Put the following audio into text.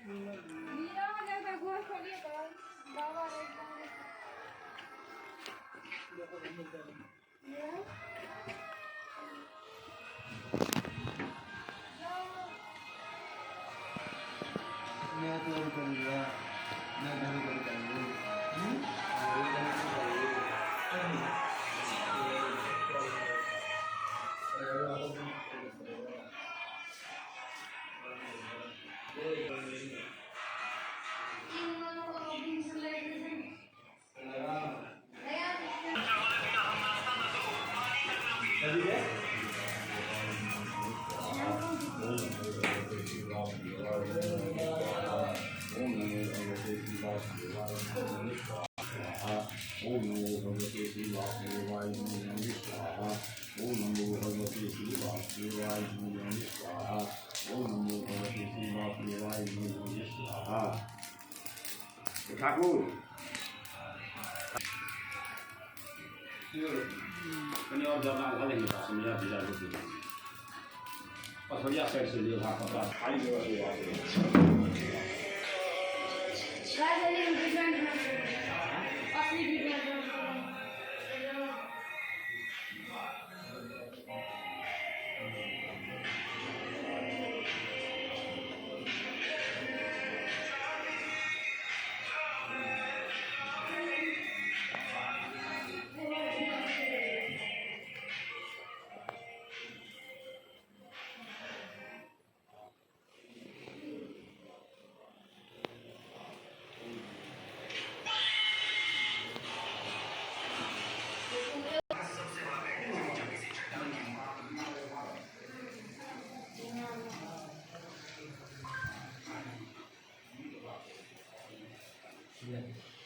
नीरा में जाकर गोश्त खोलिए तो बाबा मैं तो करूँगा मैं घर पर ओम नमो भगवते श्री वासुदेवाय नमः स्वाहा। ओम नमो भगवते श्री वासुदेवाय नमः स्वाहा। ओम नमो भगवते श्री वासुदेवाय नमः स्वाहा। ठाकुर कहीं और जगह अलग नहीं था समझा दिया लोग पथरिया साइड से लिया था खाली जगह से Yeah.